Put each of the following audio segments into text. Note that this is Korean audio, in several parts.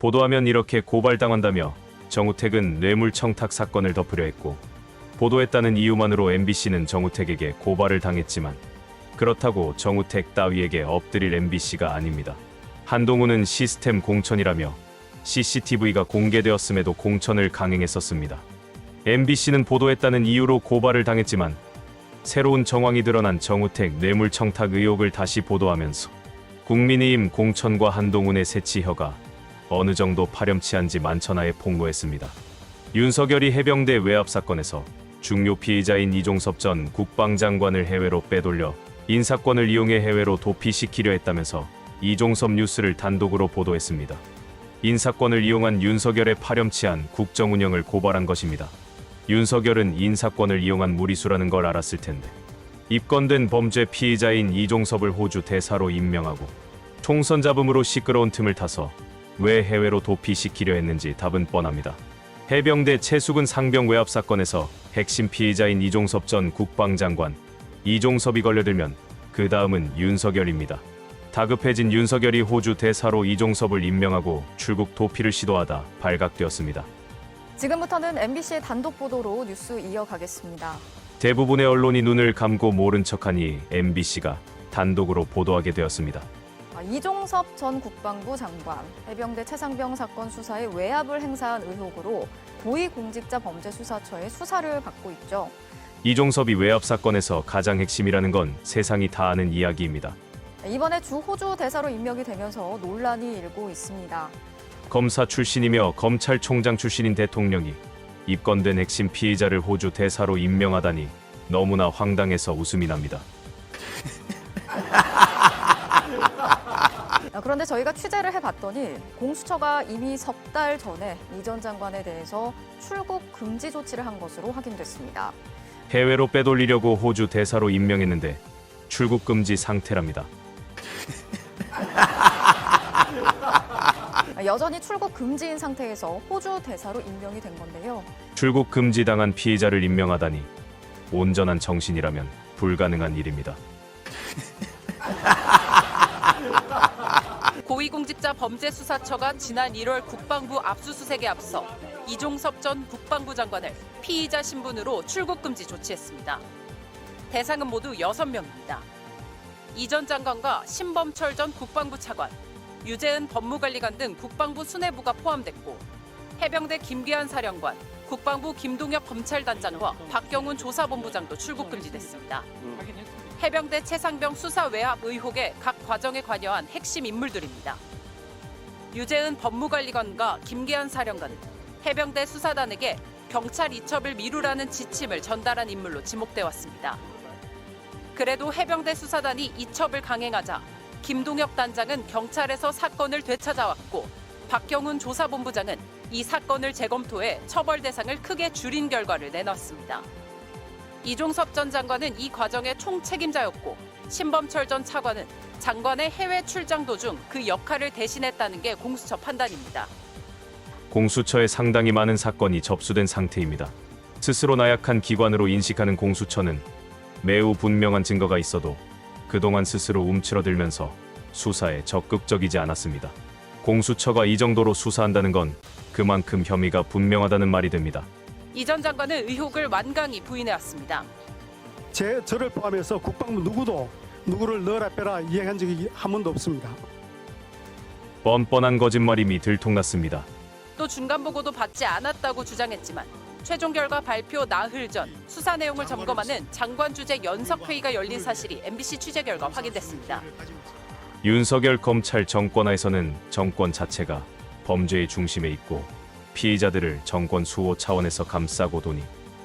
보도하면 이렇게 고발당한다며 정우택은 뇌물청탁 사건을 덮으려 했고, 보도했다는 이유만으로 MBC는 정우택에게 고발을 당했지만 그렇다고 정우택 따위에게 엎드릴 MBC가 아닙니다. 한동훈은 시스템 공천이라며 CCTV가 공개되었음에도 공천을 강행했었습니다. MBC는 보도했다는 이유로 고발을 당했지만 새로운 정황이 드러난 정우택 뇌물청탁 의혹을 다시 보도하면서 국민의힘 공천과 한동훈의 새치혀가 어느 정도 파렴치한지 만천하에 폭로했습니다. 윤석열이 해병대 외압 사건에서 중요 피의자인 이종섭 전 국방장관을 해외로 빼돌려 인사권을 이용해 해외로 도피시키려 했다면서 이종섭 뉴스를 단독으로 보도했습니다. 인사권을 이용한 윤석열의 파렴치한 국정운영을 고발한 것입니다. 윤석열은 인사권을 이용한 무리수라는 걸 알았을 텐데 입건된 범죄 피의자인 이종섭을 호주 대사로 임명하고 총선 잡음으로 시끄러운 틈을 타서 왜 해외로 도피시키려 했는지 답은 뻔합니다. 해병대 최수근 상병 외압 사건에서 핵심 피의자인 이종섭 전 국방장관, 이종섭이 걸려들면 그 다음은 윤석열입니다. 다급해진 윤석열이 호주 대사로 이종섭을 임명하고 출국 도피를 시도하다 발각되었습니다. 지금부터는 MBC의 단독 보도로 뉴스 이어가겠습니다. 대부분의 언론이 눈을 감고 모른 척하니 MBC가 단독으로 보도하게 되었습니다. 이종섭 전 국방부 장관, 해병대 최상병 사건 수사에 외압을 행사한 의혹으로 고위공직자범죄수사처의 수사를 받고 있죠. 이종섭이 외압 사건에서 가장 핵심이라는 건 세상이 다 아는 이야기입니다. 이번에 주 호주 대사로 임명이 되면서 논란이 일고 있습니다. 검사 출신이며 검찰총장 출신인 대통령이 입건된 핵심 피의자를 호주 대사로 임명하다니 너무나 황당해서 웃음이 납니다. 그런데 저희가 취재를 해봤더니 공수처가 이미 석 달 전에 이 전 장관에 대해서 출국 금지 조치를 한 것으로 확인됐습니다. 해외로 빼돌리려고 호주 대사로 임명했는데 출국 금지 상태랍니다. 여전히 출국 금지인 상태에서 호주 대사로 임명이 된 건데요. 출국 금지당한 피의자를 임명하다니 온전한 정신이라면 불가능한 일입니다. 고위공직자 범죄수사처가 지난 1월 국방부 압수수색에 앞서 이종섭 전 국방부 장관을 피의자 신분으로 출국금지 조치했습니다. 대상은 모두 6명입니다. 이 전 장관과 신범철 전 국방부 차관, 유재은 법무관리관 등 국방부 수뇌부가 포함됐고 해병대 김기한 사령관, 국방부 김동혁 검찰단장과 박경훈 조사본부장도 출국금지됐습니다. 해병대 최상병 수사 외압 의혹의 각 과정에 관여한 핵심 인물들입니다. 유재은 법무관리관과 김기한 사령관은 해병대 수사단에게 경찰 이첩을 미루라는 지침을 전달한 인물로 지목돼 왔습니다. 그래도 해병대 수사단이 이첩을 강행하자 김동혁 단장은 경찰에서 사건을 되찾아왔고 박경훈 조사본부장은 이 사건을 재검토해 처벌 대상을 크게 줄인 결과를 내놨습니다. 이종섭 전 장관은 이 과정의 총책임자였고 신범철 전 차관은 장관의 해외 출장 도중 그 역할을 대신했다는 게 공수처 판단입니다. 공수처에 상당히 많은 사건이 접수된 상태입니다. 스스로 나약한 기관으로 인식하는 공수처는 매우 분명한 증거가 있어도 그동안 스스로 움츠러들면서 수사에 적극적이지 않았습니다. 공수처가 이 정도로 수사한다는 건 그만큼 혐의가 분명하다는 말이 됩니다. 이 전 장관은 의혹을 완강히 부인해왔습니다. 저를 포함해서 국방부 누구도 누구를 넣어라 빼라 이야기한 적이 한 번도 없습니다. 뻔뻔한 거짓말임이 들통났습니다. 또 중간 보고도 받지 않았다고 주장했지만 최종 결과 발표 나흘 전 수사 내용을 점검하는 장관 주재 연석회의가 열린 사실이 MBC 취재 결과 확인됐습니다. 윤석열 검찰 정권하에서는 정권 자체가 범죄의 중심에 있고 피의자들을 정권 수호 차원에서 감싸고 도니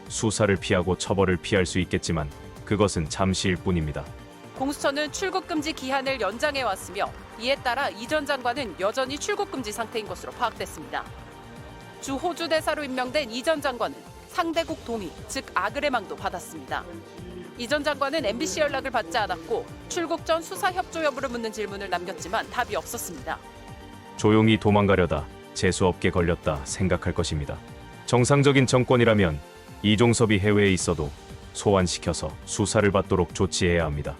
수사를 피하고 처벌을 피할 수 있겠지만 그것은 잠시일 뿐입니다. 공수처는 출국금지 기한을 연장해왔으며 이에 따라 이 전 장관은 여전히 출국금지 상태인 것으로 파악됐습니다. 주 호주 대사로 임명된 이 전 장관은 상대국 동의, 즉 아그레망도 받았습니다. 이 전 장관은 MBC 연락을 받지 않았고 출국 전 수사 협조 여부를 묻는 질문을 남겼지만 답이 없었습니다. 조용히 도망가려다 재수없게 걸렸다 생각할 것입니다. 정상적인 정권이라면 이종섭이 해외에 있어도 소환시켜서 수사를 받도록 조치해야 합니다.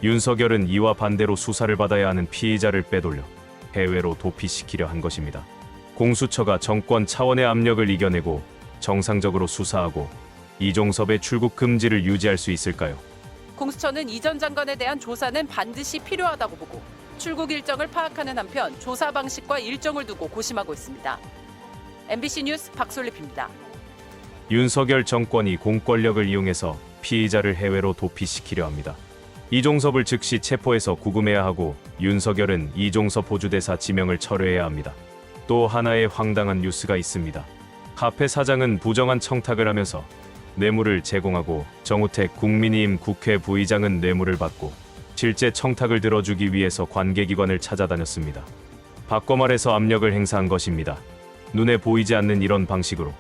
윤석열은 이와 반대로 수사를 받아야 하는 피의자를 빼돌려 해외로 도피시키려 한 것입니다. 공수처가 정권 차원의 압력을 이겨내고 정상적으로 수사하고 이종섭의 출국 금지를 유지할 수 있을까요? 공수처는 이 전 장관에 대한 조사는 반드시 필요하다고 보고 출국 일정을 파악하는 한편 조사 방식과 일정을 두고 고심하고 있습니다. MBC 뉴스 박솔립입니다. 윤석열 정권이 공권력을 이용해서 피의자를 해외로 도피시키려 합니다. 이종섭을 즉시 체포해서 구금해야 하고 윤석열은 이종섭 호주대사 지명을 철회해야 합니다. 또 하나의 황당한 뉴스가 있습니다. 카페 사장은 부정한 청탁을 하면서 뇌물을 제공하고 정우택 국민의힘 국회 부의장은 뇌물을 받고 실제 청탁을 들어주기 위해서 관계기관을 찾아다녔습니다. 바꿔 말해서 압력을 행사한 것입니다. 눈에 보이지 않는 이런 방식으로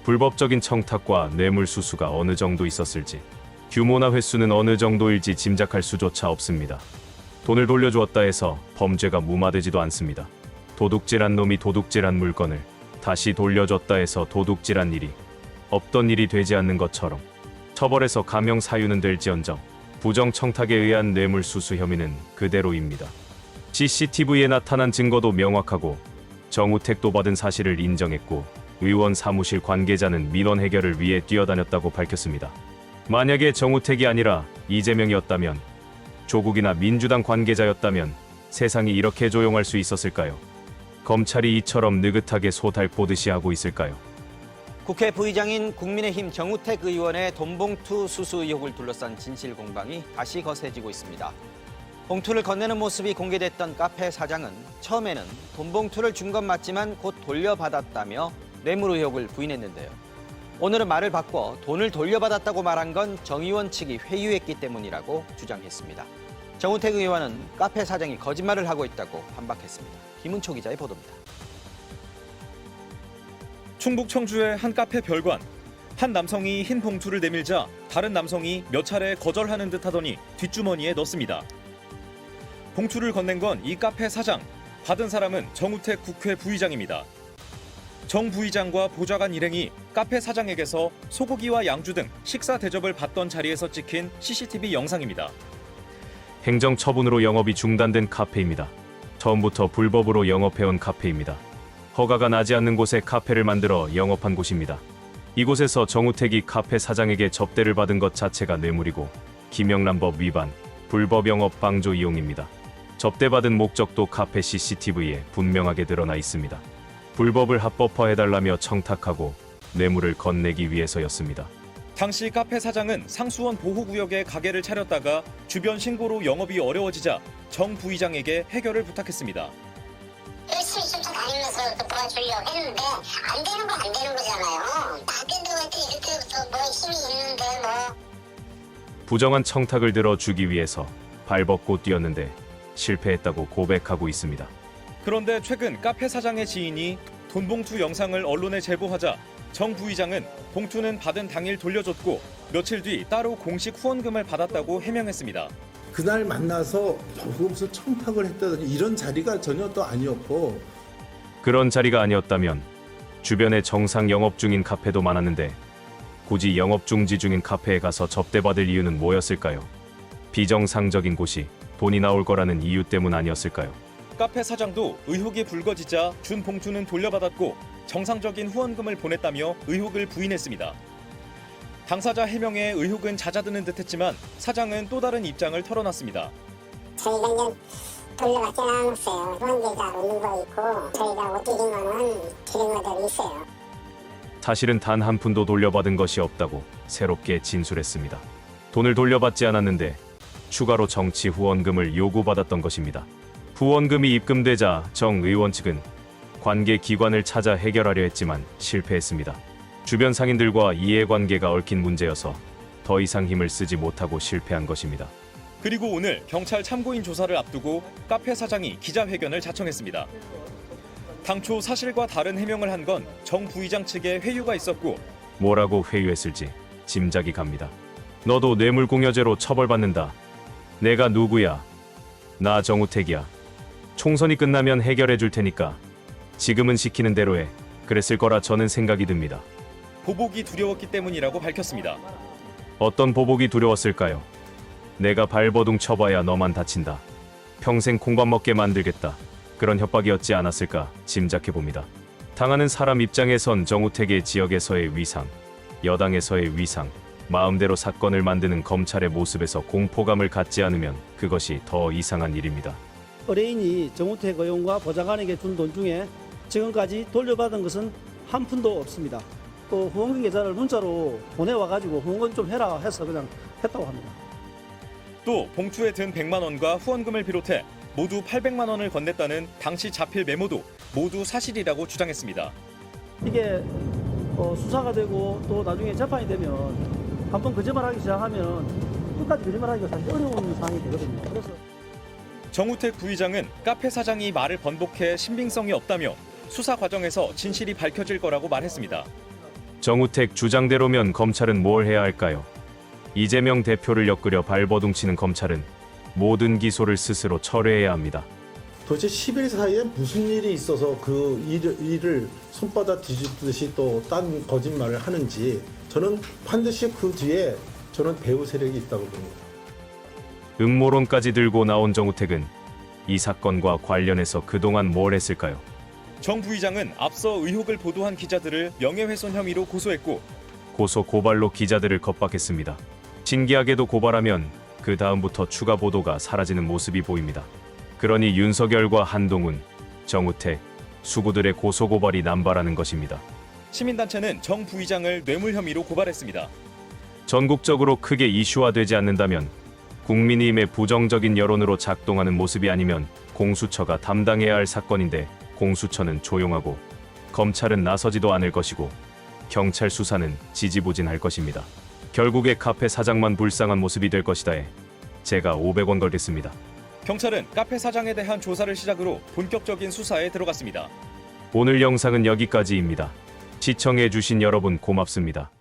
불법적인 청탁과 뇌물 수수가 어느 정도 있었을지, 규모나 횟수는 어느 정도일지 짐작할 수조차 없습니다. 돈을 돌려주었다 해서 범죄가 무마되지도 않습니다. 도둑질한 놈이 도둑질한 물건을 다시 돌려줬다 해서 도둑질한 일이 없던 일이 되지 않는 것처럼 처벌해서 감형 사유는 될지언정 부정 청탁에 의한 뇌물 수수 혐의는 그대로입니다. CCTV에 나타난 증거도 명확하고 정우택도 받은 사실을 인정했고 의원 사무실 관계자는 민원 해결을 위해 뛰어다녔다고 밝혔습니다. 만약에 정우택이 아니라 이재명이었다면, 조국이나 민주당 관계자였다면 세상이 이렇게 조용할 수 있었을까요? 검찰이 이처럼 느긋하게 소달 보듯이 하고 있을까요? 국회 부의장인 국민의힘 정우택 의원의 돈봉투 수수 의혹을 둘러싼 진실 공방이 다시 거세지고 있습니다. 봉투를 건네는 모습이 공개됐던 카페 사장은 처음에는 돈봉투를 준 건 맞지만 곧 돌려받았다며 뇌물 의혹을 부인했는데요. 오늘은 말을 바꿔 돈을 돌려받았다고 말한 건 정 의원 측이 회유했기 때문이라고 주장했습니다. 정우택 의원은 카페 사장이 거짓말을 하고 있다고 반박했습니다. 김은초 기자의 보도입니다. 충북 청주의 한 카페 별관. 한 남성이 흰 봉투를 내밀자 다른 남성이 몇 차례 거절하는 듯 하더니 뒷주머니에 넣습니다. 봉투를 건넨 건 이 카페 사장, 받은 사람은 정우택 국회 부의장입니다. 정 부의장과 보좌관 일행이 카페 사장에게서 소고기와 양주 등 식사 대접을 받던 자리에서 찍힌 CCTV 영상입니다. 행정처분으로 영업이 중단된 카페입니다. 처음부터 불법으로 영업해온 카페입니다. 허가가 나지 않는 곳에 카페를 만들어 영업한 곳입니다. 이곳에서 정우택이 카페 사장에게 접대를 받은 것 자체가 뇌물이고 김영란법 위반, 불법 영업 방조 이용입니다. 접대받은 목적도 카페 CCTV에 분명하게 드러나 있습니다. 불법을 합법화해달라며 청탁하고 뇌물을 건네기 위해서였습니다. 당시 카페 사장은 상수원 보호구역에 가게를 차렸다가 주변 신고로 영업이 어려워지자 정 부의장에게 해결을 부탁했습니다. 열심히 쫓아다니면서 도와주려고 했는데 안 되는 건 안 되는 거잖아요. 나한테도 이렇게 뭐 힘이 있는데 뭐. 부정한 청탁을 들어주기 위해서 발벗고 뛰었는데 실패했다고 고백하고 있습니다. 그런데 최근 카페 사장의 지인이 돈봉투 영상을 언론에 제보하자 정 부의장은 봉투는 받은 당일 돌려줬고 며칠 뒤 따로 공식 후원금을 받았다고 해명했습니다. 그날 만나서 무슨 청탁을 했다든지 이런 자리가 전혀 또 아니었고, 그런 자리가 아니었다면 주변에 정상 영업 중인 카페도 많았는데 굳이 영업 중지 중인 카페에 가서 접대받을 이유는 뭐였을까요? 비정상적인 곳이 돈이 나올 거라는 이유 때문 아니었을까요? 카페 사장도 의혹이 불거지자 준 봉투는 돌려받았고 정상적인 후원금을 보냈다며 의혹을 부인했습니다. 당사자 해명에 의혹은 잦아드는 듯했지만 사장은 또 다른 입장을 털어놨습니다. 저희가 이제 돌려받지는 않았어요. 후원계좌 오는 거 있고 저희가 못 드린 거는 드린 것들이 있어요. 사실은 단 한 푼도 돌려받은 것이 없다고 새롭게 진술했습니다. 돈을 돌려받지 않았는데 추가로 정치 후원금을 요구받았던 것입니다. 후원금이 입금되자 정 의원 측은 관계 기관을 찾아 해결하려 했지만 실패했습니다. 주변 상인들과 이해관계가 얽힌 문제여서 더 이상 힘을 쓰지 못하고 실패한 것입니다. 그리고 오늘 경찰 참고인 조사를 앞두고 카페 사장이 기자회견을 자청했습니다. 당초 사실과 다른 해명을 한 건 정 부의장 측에 회유가 있었고 뭐라고 회유했을지 짐작이 갑니다. 너도 뇌물공여죄로 처벌받는다. 내가 누구야? 나 정우택이야. 총선이 끝나면 해결해 줄 테니까 지금은 시키는 대로 해. 그랬을 거라 저는 생각이 듭니다. 보복이 두려웠기 때문이라고 밝혔습니다. 어떤 보복이 두려웠을까요? 내가 발버둥 쳐봐야 너만 다친다. 평생 콩밥 먹게 만들겠다. 그런 협박이었지 않았을까 짐작해봅니다. 당하는 사람 입장에선 정우택의 지역에서의 위상, 여당에서의 위상, 마음대로 사건을 만드는 검찰의 모습에서 공포감을 갖지 않으면 그것이 더 이상한 일입니다. 의뢰인이 정우택 의원과 보좌관에게 준 돈 중에 지금까지 돌려받은 것은 한 푼도 없습니다. 또 후원금 계좌를 문자로 보내와가지고 후원금 좀 해라 해서 그냥 했다고 합니다. 또 봉투에 든 100만 원과 후원금을 비롯해 모두 800만 원을 건넸다는 당시 자필 메모도 모두 사실이라고 주장했습니다. 이게 수사가 되고 또 나중에 재판이 되면 한번 거짓말하기 시작하면 끝까지 거짓말하기가 사실 어려운 상황이 되거든요. 그래서 정우택 부의장은 카페 사장이 말을 번복해 신빙성이 없다며 수사 과정에서 진실이 밝혀질 거라고 말했습니다. 정우택 주장대로면 검찰은 뭘 해야 할까요? 이재명 대표를 엮으려 발버둥치는 검찰은 모든 기소를 스스로 철회해야 합니다. 도대체 10일 사이에 무슨 일이 있어서 그 일을 손바닥 뒤집듯이 또 딴 거짓말을 하는지 저는 반드시 그 뒤에 저는 배후 세력이 있다고 봅니다. 음모론까지 들고 나온 정우택은 이 사건과 관련해서 그동안 뭘 했을까요? 정 부의장은 앞서 의혹을 보도한 기자들을 명예훼손 혐의로 고소했고 고소 고발로 기자들을 겁박했습니다. 신기하게도 고발하면 그 다음부터 추가 보도가 사라지는 모습이 보입니다. 그러니 윤석열과 한동훈, 정우택, 수구들의 고소 고발이 남발하는 것입니다. 시민단체는 정 부의장을 뇌물 혐의로 고발했습니다. 전국적으로 크게 이슈화되지 않는다면 국민의힘의 부정적인 여론으로 작동하는 모습이 아니면 공수처가 담당해야 할 사건인데 공수처는 조용하고 검찰은 나서지도 않을 것이고 경찰 수사는 지지부진할 것입니다. 결국에 카페 사장만 불쌍한 모습이 될 것이다에 제가 500원 걸겠습니다. 경찰은 카페 사장에 대한 조사를 시작으로 본격적인 수사에 들어갔습니다. 오늘 영상은 여기까지입니다. 시청해주신 여러분 고맙습니다.